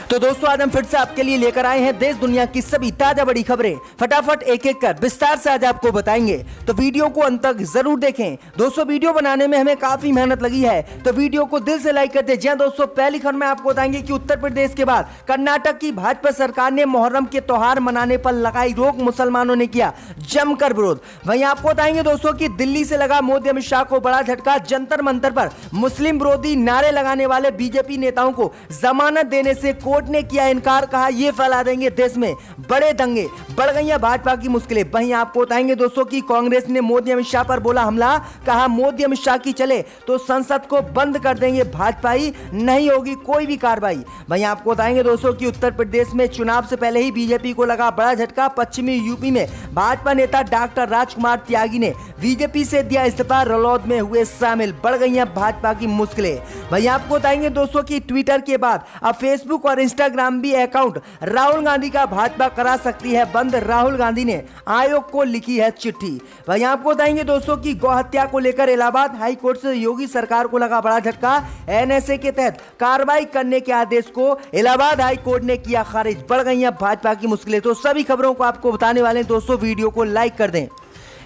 तो दोस्तों आज हम फिर से आपके लिए लेकर आए हैं देश दुनिया की सभी ताजा बड़ी खबरें। फटाफट एक एक कर विस्तार से आज आपको बताएंगे, तो वीडियो को अंत तक जरूर देखें। दोस्तों वीडियो बनाने में हमें काफी मेहनत लगी है, तो वीडियो को दिल से लाइक कर दे। जी हां दोस्तों, पहली खबर में आपको बताएंगे कि उत्तर प्रदेश के बाद कर्नाटक की भाजपा सरकार ने मुहर्रम के त्योहार मनाने पर लगाई रोक, मुसलमानों ने किया जमकर विरोध। वहीं आपको बताएंगे दोस्तों की दिल्ली से लगा मोदी अमित शाह को बड़ा झटका, जंतर मंतर पर मुस्लिम विरोधी नारे लगाने वाले बीजेपी नेताओं को जमानत देने से कोर्ट ने किया इनकार, कहा ये फैला देंगे देश में बड़े दंगे, बढ़ गई है भाजपा की मुश्किलें। वहीं आपको बताएंगे दोस्तों कि कांग्रेस ने मोदी अमित शाह पर बोला हमला, कहा मोदी अमित शाह की चले तो संसद को बंद कर देंगे, भाजपाई नहीं होगी कोई भी कार्रवाई। वहीं आपको बताएंगे दोस्तों कि उत्तर प्रदेश में चुनाव से पहले ही बीजेपी को लगा बड़ा झटका। पश्चिमी यूपी में भाजपा नेता डॉक्टर राजकुमार त्यागी ने बीजेपी से दिया इस्तीफा, रलौद में हुए शामिल, बढ़ गई है भाजपा की मुश्किलें। वहीं आपको बताएंगे दोस्तों कि ट्विटर के बाद अब फेसबुक और इंस्टाग्राम भी अकाउंट राहुल गांधी का भाजपा करा सकती है बंद, राहुल गांधी ने आयोग को लिखी है चिट्ठी। वहीं आपको बताएंगे दोस्तों कि गौ हत्या को लेकर इलाहाबाद हाई कोर्ट से योगी सरकार को लगा बड़ा झटका। एनएसए के तहत कार्रवाई करने के आदेश को इलाहाबाद हाई कोर्ट ने किया खारिज, बढ़ गई है भाजपा की मुश्किलें। तो सभी खबरों को आपको बताने वाले हैं दोस्तों, वीडियो को लाइक कर दें।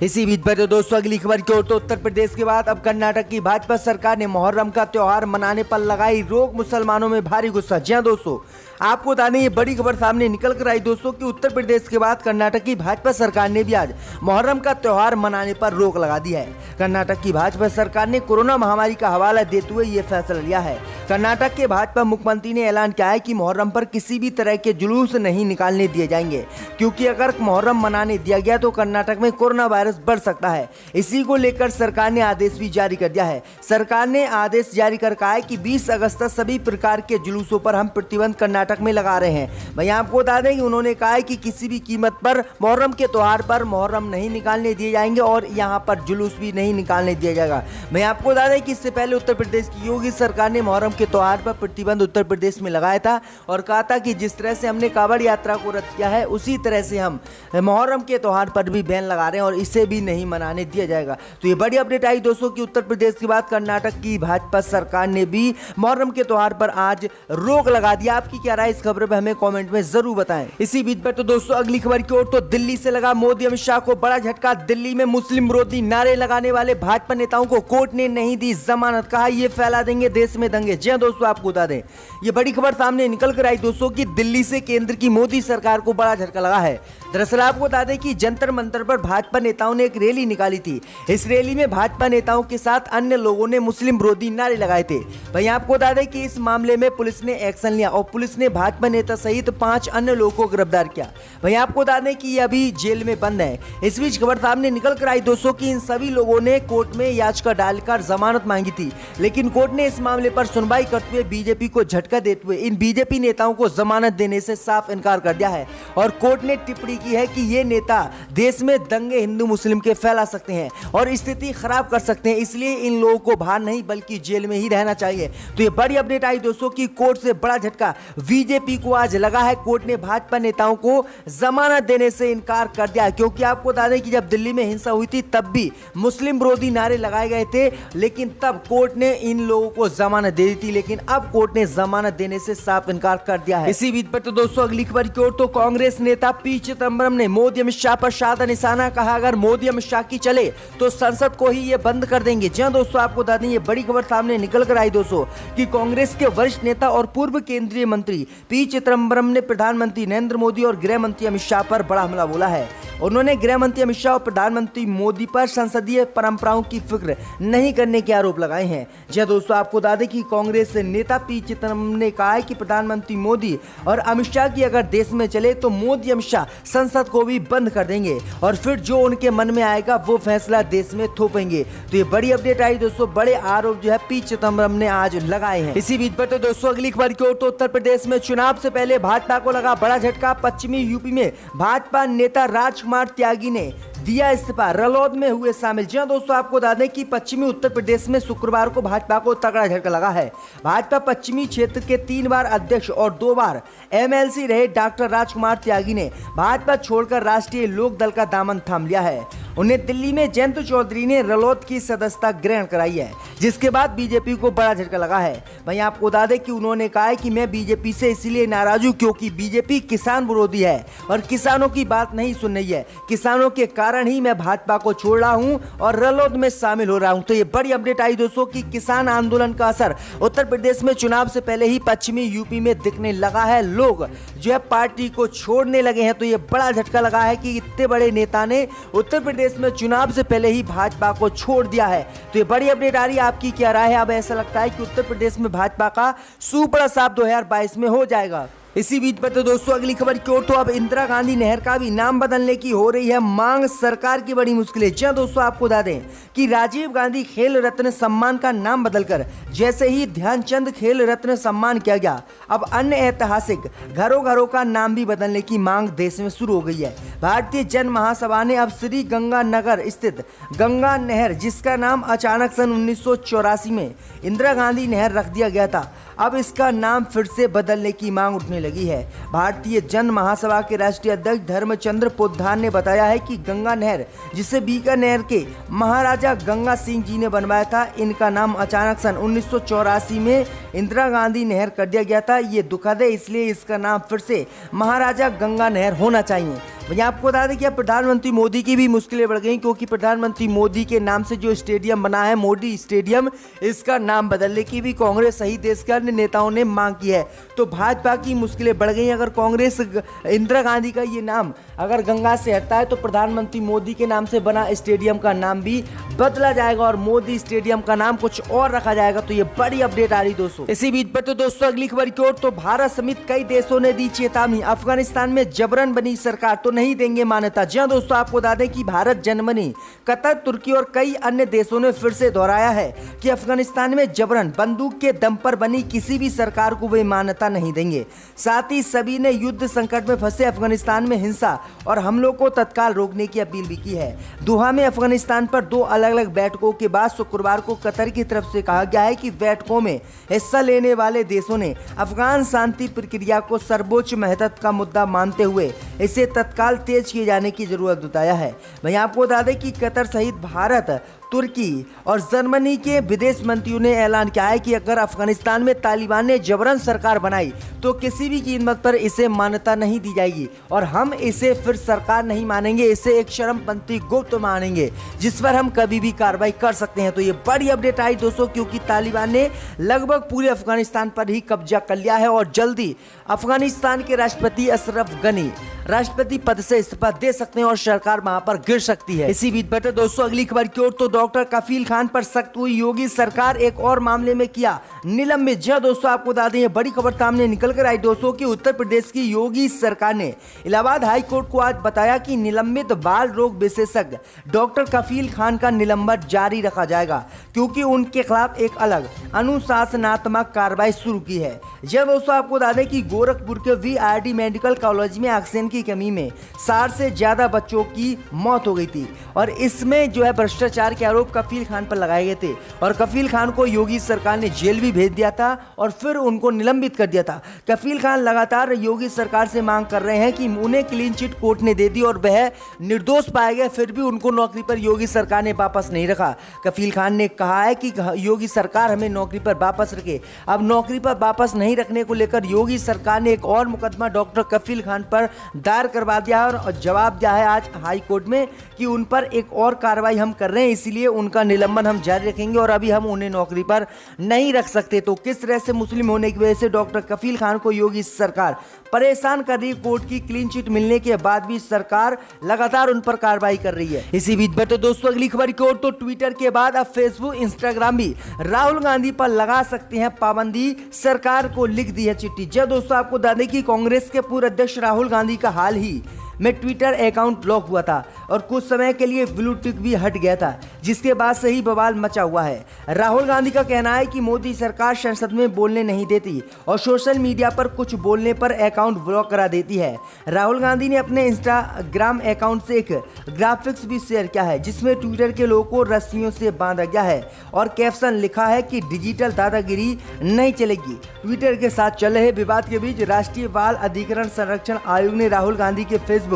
इसी बीच पर दोस्तों अगली खबर की ओर, तो उत्तर प्रदेश के बाद अब कर्नाटक की भाजपा सरकार ने मुहर्रम का त्योहार मनाने पर लगाई रोक, मुसलमानों में भारी गुस्सा। जी हां दोस्तों, आपको बता दें ये बड़ी खबर सामने निकल कर आई दोस्तों कि उत्तर प्रदेश के बाद कर्नाटक की भाजपा सरकार ने भी आज मुहर्रम का त्योहार मनाने पर रोक लगा दी है। कर्नाटक की भाजपा सरकार ने कोरोना महामारी का हवाला देते हुए ये फैसला लिया है। कर्नाटक के भाजपा मुख्यमंत्री ने ऐलान किया है कि मुहर्रम पर किसी भी तरह के जुलूस नहीं निकालने दिए जाएंगे, क्योंकि अगर मुहर्रम मनाने दिया गया तो कर्नाटक में कोरोना वायरस बढ़ सकता है। इसी को लेकर सरकार ने आदेश भी जारी कर दिया है। सरकार ने आदेश जारी कर कहा है कि 20 अगस्त तक सभी प्रकार के जुलूसों पर हम प्रतिबंध कर्नाटक में लगा रहे हैं। वहीं आपको बता दें कि उन्होंने कहा है कि किसी भी कीमत पर मुहर्रम के त्योहार पर मुहर्रम नहीं निकालने दिए जाएंगे और यहां पर जुलूस भी नहीं निकालने दिया जाएगा। मैं आपको बता दें कि इससे पहले उत्तर प्रदेश की योगी सरकार ने मुहर्रम के त्योहार पर प्रतिबंध उत्तर प्रदेश में लगाया था और कहा था कि जिस तरह से हमने कांवड़ यात्रा को रद्द किया है उसी तरह से हम मुहर्रम के त्योहार पर भी बैन लगा रहे हैं और इसे भी नहीं मनाने दिया जाएगा। तो ये बड़ी अपडेट आई दोस्तों कि उत्तर प्रदेश के बाद कर्नाटक की भाजपा सरकार ने भी मुहर्रम के त्योहार पर आज रोक लगा दिया। आपकी क्या राय इस खबर पे हमें कमेंट में जरूर बताएं। इसी बीच पर तो दोस्तों अगली खबर की ओर, तो दिल्ली से लगा मोदी अमित शाह को बड़ा झटका। दिल्ली में मुस्लिम विरोधी नारे लगाने वाले भाजपा नेताओं को कोर्ट ने नहीं दी जमानत, कहा ये फैला देंगे देश में दंगे। जी हां दोस्तों, आपको बता दें ये बड़ी खबर सामने निकल कर आई दोस्तों कि दिल्ली से केंद्र की मोदी सरकार को बड़ा झटका लगा है। दरअसल आपको बता दें कि जंतर मंतर पर भाजपा नेताओं ने एक रैली निकाली थी। इस रैली में भाजपा नेताओं के साथ अन्य लोगों ने मुस्लिम विरोधी नारे लगाए थे। वहीं आपको बता दें कि इस मामले में पुलिस ने एक्शन लिया और पुलिस ने भाजपा नेता सहित 5 अन्य लोगों को गिरफ्तार किया। वहीं आपको बता दें कि ये अभी जेल में बंद है। इस बीच खबर सामने निकल कर आई दोस्तों कि इन सभी लोगों ने कोर्ट में याचिका डालकर जमानत मांगी थी, लेकिन कोर्ट ने इस मामले पर सुनवाई करते हुए बीजेपी को झटका देते हुए इन बीजेपी नेताओं को जमानत देने से साफ इनकार कर दिया है और कोर्ट ने टिप्पणी की है कि ये नेता देश में दंगे हिंदू मुस्लिम के फैला सकते हैं और स्थिति खराब कर सकते हैं, इसलिए इन लोगों को बाहर नहीं बल्कि जेल में ही रहना चाहिए। तो ये बड़ी अपडेट आई दोस्तों कि कोर्ट से बड़ा झटका बीजेपी को आज लगा है। कोर्ट ने भाजपा नेताओं को जमानत देने से इनकार कर दिया, क्योंकि आपको बता दें कि जब दिल्ली में हिंसा हुई थी तब भी मुस्लिम विरोधी नारे लगाए गए थे, लेकिन तब कोर्ट ने इन लोगों को जमानत दे दी थी, लेकिन अब कोर्ट ने जमानत देने से साफ इनकार कर दिया है। इसी बीच पर तो दोस्तों अगली खबर की ओर, तो कांग्रेस नेता पी चिदंबरम ने मोदी अमित शाह पर साधा निशाना, कहा अगर मोदी अमित शाह की चले तो संसद को ही ये बंद कर देंगे। जी हां दोस्तों, आपको बता दें ये बड़ी खबर सामने निकल कर आई दोस्तों कि कांग्रेस के वरिष्ठ नेता और पूर्व केंद्रीय मंत्री पी चिदंबरम ने प्रधानमंत्री नरेंद्र मोदी और गृह मंत्री अमित शाह पर बड़ा हमला बोला है। उन्होंने गृह मंत्री अमित शाह और प्रधानमंत्री मोदी पर संसदीय परंपराओं की फिक्र नहीं करने के आरोप लगाए हैं। जी दोस्तों, आपको बता दें कि कांग्रेस नेता पी चिदंबरम ने कहा है कि प्रधानमंत्री मोदी और अमित शाह की अगर देश में चले तो मोदी अमित शाह संसद को भी बंद कर देंगे और फिर जो उनके मन में आएगा वो फैसला देश में थोपेंगे। तो ये बड़ी अपडेट आई दोस्तों, बड़े आरोप जो है पी चिदंबरम ने आज लगाए हैं। इसी बीच पर तो दोस्तों अगली खबर की ओर, तो उत्तर प्रदेश में चुनाव से पहले भाजपा को लगा बड़ा झटका। पश्चिमी यूपी में भाजपा नेता राजकुमार त्यागी ने दिया इस्तीफा, रलौद में हुए शामिल। जी हां दोस्तों, आपको बता दें कि पश्चिमी उत्तर प्रदेश में शुक्रवार को भाजपा को तगड़ा झटका लगा है। भाजपा पश्चिमी क्षेत्र के 3 बार अध्यक्ष और 2 बार एमएलसी रहे डॉक्टर राजकुमार त्यागी ने भाजपा छोड़कर राष्ट्रीय लोक दल का दामन थाम लिया है। उन्हें दिल्ली में जयंत चौधरी ने रलोद की सदस्यता ग्रहण कराई है, जिसके बाद बीजेपी को बड़ा झटका लगा है। वहीं आपको बता दें कि उन्होंने कहा है कि मैं बीजेपी से इसलिए नाराज हूं क्योंकि बीजेपी किसान विरोधी है और किसानों की बात नहीं सुन रही है। किसानों के कारण ही मैं भाजपा को छोड़ रहा हूं और रलोद में शामिल हो रहा हूं। तो ये बड़ी अपडेट आई दोस्तों कि किसान आंदोलन का असर उत्तर प्रदेश में चुनाव से पहले ही पश्चिमी यूपी में दिखने लगा है। लोग जो है पार्टी को छोड़ने लगे हैं। तो ये बड़ा झटका लगा है कि इतने बड़े नेता ने उत्तर प्रदेश में चुनाव से पहले ही भाजपा को छोड़ दिया है। तो ये बड़ी अपडेट आ रही है, आपकी क्या राय है? अब ऐसा लगता है कि उत्तर प्रदेश में भाजपा का सुपड़ा साफ 2022 में हो जाएगा। इसी बीच पर तो दोस्तों अगली खबर की ओर, तो अब इंदिरा गांधी नहर का भी नाम बदलने की हो रही है मांग। सरकार की बड़ी मुश्किलें। जी दोस्तों, आपको बता दें कि राजीव गांधी खेल रत्न सम्मान का नाम बदलकर जैसे ही ध्यानचंद खेल रत्न सम्मान किया गया, अब अन्य ऐतिहासिक घरों का नाम भी बदलने की मांग देश में शुरू हो गई है। भारतीय जन महासभा ने अब श्री गंगानगर स्थित गंगा नहर, जिसका नाम अचानक सन 1984 में इंदिरा गांधी नहर रख दिया गया था, अब इसका नाम फिर से बदलने की मांग उठने लगी है। भारतीय जन महासभा के राष्ट्रीय अध्यक्ष धर्मचंद्र पोद्दार ने बताया है कि गंगा नहर, जिसे बीकानेर के महाराजा गंगा सिंह जी ने बनवाया था, इनका नाम अचानक सन 1984 में इंदिरा गांधी नहर कर दिया गया था। ये दुखद है, इसलिए इसका नाम फिर से महाराजा गंगा नहर होना चाहिए। वहीं आपको बता दें कि अब प्रधानमंत्री मोदी की भी मुश्किलें बढ़ गई, क्योंकि प्रधानमंत्री मोदी के नाम से जो स्टेडियम बना है मोदी स्टेडियम, इसका नाम बदलने की भी कांग्रेस सहित देश के अन्य नेताओं ने मांग की है। तो भाजपा की मुश्किलें बढ़ गई। अगर कांग्रेस इंदिरा गांधी का ये नाम अगर गंगा से हटता है तो प्रधानमंत्री मोदी के नाम से बना स्टेडियम का नाम भी बदला जाएगा और मोदी स्टेडियम का नाम कुछ और रखा जाएगा। तो ये बड़ी अपडेट आ रही दोस्तों। इसी बीच पर तो दोस्तों अगली खबर की ओर, तो भारत समेत कई देशों ने दी चेतावनी, अफगानिस्तान में जबरन बनी सरकार तो नहीं देंगे मान्यता। जी दोस्तों, आपको बता दें कि भारत, जर्मनी, कतर, तुर्की और कई अन्य देशों ने फिर से दोहराया है कि अफगानिस्तान में जबरन बंदूक के दम पर बनी किसी भी सरकार को वे मान्यता नहीं देंगे। साथ ही सभी ने युद्ध संकट में फंसे अफगानिस्तान में हिंसा और हमलों को तत्काल रोकने की अपील भी की है। दोहा में अफगानिस्तान पर 2 अलग अलग बैठकों के बाद शुक्रवार को कतर की तरफ से कहा गया है कि बैठकों में हिस्सा लेने वाले देशों ने अफगान शांति प्रक्रिया को सर्वोच्च महत्व का मुद्दा मानते हुए इसे तत्काल तेज किए जाने की जरूरत बताया है। वहीं आपको बता दें कि कतर सहित भारत, तुर्की और जर्मनी के विदेश मंत्रियों ने ऐलान किया है कि अगर अफगानिस्तान में तालिबान ने जबरन सरकार बनाई तो किसी भी कीमत पर इसे मान्यता नहीं दी जाएगी और हम इसे फिर सरकार नहीं मानेंगे, इसे एक चरमपंथी गुप्त मानेंगे जिस पर हम कभी भी कार्रवाई कर सकते हैं। तो ये बड़ी अपडेट आई दोस्तों, क्योंकि तालिबान ने लगभग पूरे अफगानिस्तान पर ही कब्जा कर लिया है और जल्दी अफगानिस्तान के राष्ट्रपति अशरफ गनी राष्ट्रपति पद से इस्तीफा दे सकते हैं और सरकार वहां पर गिर सकती है। इसी बीच पर दोस्तों अगली खबर की ओर, तो डॉक्टर कफील खान पर सख्त हुई योगी सरकार, एक और मामले में किया निलंबित। जी दोस्तों, आपको बता दें ये बड़ी खबर सामने निकल कर आई दोस्तों कि उत्तर प्रदेश की योगी सरकार ने इलाहाबाद हाई कोर्ट को आज बताया कि निलंबित बाल रोग विशेषज्ञ डॉक्टर कफील खान का निलंबन जारी रखा जाएगा, क्योंकि उनके खिलाफ एक अलग अनुशासनात्मक कार्रवाई शुरू की है। जी दोस्तों, आपको बता दें कि गोरखपुर के VRD मेडिकल कॉलेज में ऑक्सीजन की कमी में 60 से ज्यादा बच्चों की मौत हो गई थी और इसमें जो है भ्रष्टाचार के आरोप कफील खान पर लगाए गए थे और कफील खान को योगी सरकार ने जेल भी भेज दिया था और फिर उनको निलंबित कर दिया था। कफील खान लगातार योगी सरकार से मांग कर रहे हैं कि उन्हें क्लीन चिट कोर्ट ने दे दी और वह निर्दोष पाए गए, फिर भी उनको नौकरी पर योगी सरकार ने वापस नहीं रखा। कफील खान ने कहा है कि योगी सरकार हमें नौकरी पर वापस रखे। अब नौकरी पर वापस नहीं रखने को लेकर योगी सरकार ने एक और मुकदमा डॉक्टर कफील खान पर दायर करवा दिया है और जवाब दिया है आज हाई कोर्ट में कि उन पर एक और कार्रवाई हम कर रहे हैं, इसलिए उनका निलंबन हम जारी रखेंगे और अभी हम उन्हें नौकरी पर नहीं रख सकते। तो किस तरह से मुस्लिम होने की वजह से डॉक्टर कफील खान को योगी सरकार परेशान कर रही, कोर्ट की क्लीन चिट मिलने के बाद भी सरकार लगातार उन पर कार्रवाई कर रही है। इसी बीच पर तो दोस्तों अगली खबर की ओर, तो ट्विटर के बाद अब फेसबुक, इंस्टाग्राम भी राहुल गांधी पर लगा सकते हैं पाबंदी, सरकार को लिख दी है चिट्ठी। जब दोस्तों आपको बता दें कि कांग्रेस के पूर्व अध्यक्ष राहुल गांधी का हाल ही में ट्विटर अकाउंट ब्लॉक हुआ था और कुछ समय के लिए ब्लू टिक भी हट गया था, जिसके बाद से ही बवाल मचा हुआ है। राहुल गांधी का कहना है कि मोदी सरकार संसद में बोलने नहीं देती और सोशल मीडिया पर कुछ बोलने पर अकाउंट ब्लॉक करा देती है। राहुल गांधी ने अपने इंस्टाग्राम अकाउंट से एक ग्राफिक्स भी शेयर किया है जिसमें ट्विटर के लोगों को रस्सियों से बांधा गया है और कैप्शन लिखा है कि डिजिटल दादागिरी नहीं चलेगी। ट्विटर के साथ चल रहे विवाद के बीच राष्ट्रीय बाल अधिकरण संरक्षण आयोग ने राहुल गांधी के फेसबुक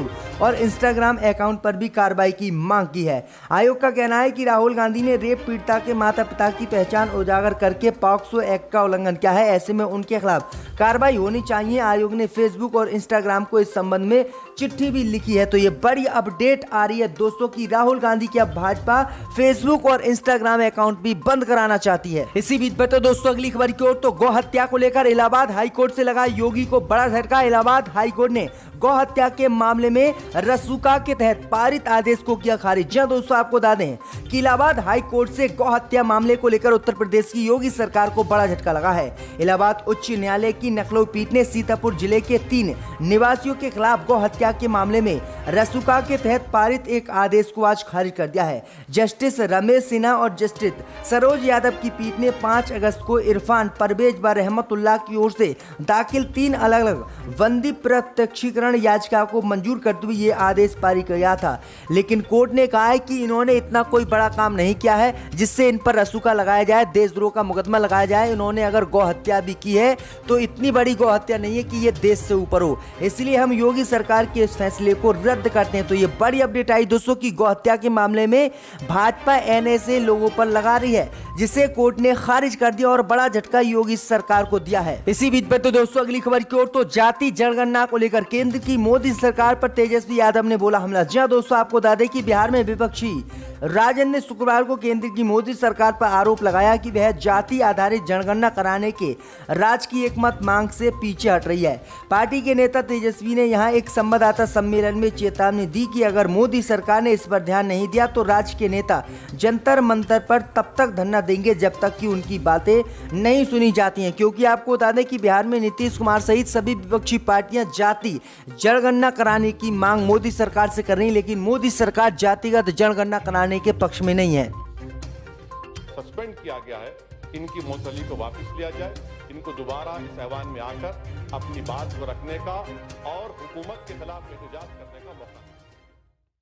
और इंस्टाग्राम अकाउंट पर भी कार्रवाई की मांग की है। आयोग का कहना है कि राहुल गांधी ने रेप पीड़िता के माता पिता की पहचान उजागर करके पॉक्सो एक्ट का उल्लंघन किया है, ऐसे में उनके खिलाफ कार्रवाई होनी चाहिए। आयोग ने फेसबुक और इंस्टाग्राम को इस संबंध में चिट्ठी भी लिखी है। तो ये बड़ी अपडेट आ रही है दोस्तों की राहुल गांधी की अब भाजपा फेसबुक और इंस्टाग्राम अकाउंट भी बंद कराना चाहती है। इसी बीच पर तो दोस्तों अगली खबर की ओर, तो गौ हत्या को लेकर इलाहाबाद हाईकोर्ट से लगा योगी को बड़ा झटका। इलाहाबाद हाईकोर्ट ने गौ हत्या के मामले में रसूखा के तहत पारित आदेश को किया खारिज। जी दोस्तों, आपको बता दें कि इलाहाबाद हाईकोर्ट से गौ हत्या मामले को लेकर उत्तर प्रदेश की योगी सरकार को बड़ा झटका लगा है। इलाहाबाद उच्च न्यायालय की नकलो पीठ ने सीतापुर जिले के 3 निवासियों के खिलाफ गौ हत्या के मामले में रसूखा के तहत पारित एक आदेश को आज खारिज कर दिया है। जस्टिस रमेश सिन्हा और जस्टिस सरोज यादव की पीठ ने 5 अगस्त को इरफान, परवेज व रहमतुल्लाह की ओर से दाखिल 3 अलग अलग बंदी प्रत्यक्षीकरण याचिका को मंजूर करते हुए ये आदेश पारित किया था। लेकिन कोर्ट ने कहा है कि इन्होंने इतना कोई बड़ा काम नहीं किया है जिससे इन पर रसूखा लगाया जाए, देशद्रोह का मुकदमा लगाया जाए। इन्होंने अगर गौ हत्या भी की है तो इतनी बड़ी गौ हत्या नहीं है कि ये देश से ऊपर हो, इसलिए हम योगी सरकार के इस फैसले को रद्द करते हैं। तो ये बड़ी अपडेट आई दोस्तों की गौ हत्या के मामले में भाजपा एनएसए लोगों पर लगा रही है, जिसे कोर्ट ने खारिज कर दिया और बड़ा झटका योगी सरकार को दिया है। इसी बीच पर तो दोस्तों अगली खबर की ओर, तो जाति जनगणना को लेकर केंद्र की मोदी सरकार पर तेजस्वी यादव ने बोला हमला। जी दोस्तों, आपको बता दें कि बिहार में विपक्षी राजद ने शुक्रवार को केंद्र की मोदी सरकार पर आरोप लगाया कि वह जाति आधारित जनगणना कराने के राज्य की एकमत मांग से पीछे हट रही है। पार्टी के नेता तेजस्वी ने यहां एक संवाददाता सम्मेलन में चेतावनी दी कि अगर मोदी सरकार ने इस पर ध्यान नहीं दिया तो राज्य के नेता जंतर मंतर पर तब तक धरना देंगे जब तक कि उनकी बातें नहीं सुनी जाती हैं। क्योंकि आपको बता दें कि बिहार में नीतीश कुमार सहित सभी विपक्षी पार्टियां जाति जनगणना कराने की मांग मोदी सरकार से कर रही हैं, लेकिन मोदी सरकार जातिगत जनगणना कराने के पक्ष में नहीं है। सस्पेंड किया गया है, इनकी मुअत्तली को वापस लिया जाए, इनको दोबारा इस ऐवान में आकर अपनी बात को रखने का और हुकूमत के खिलाफ एहतजाज करने का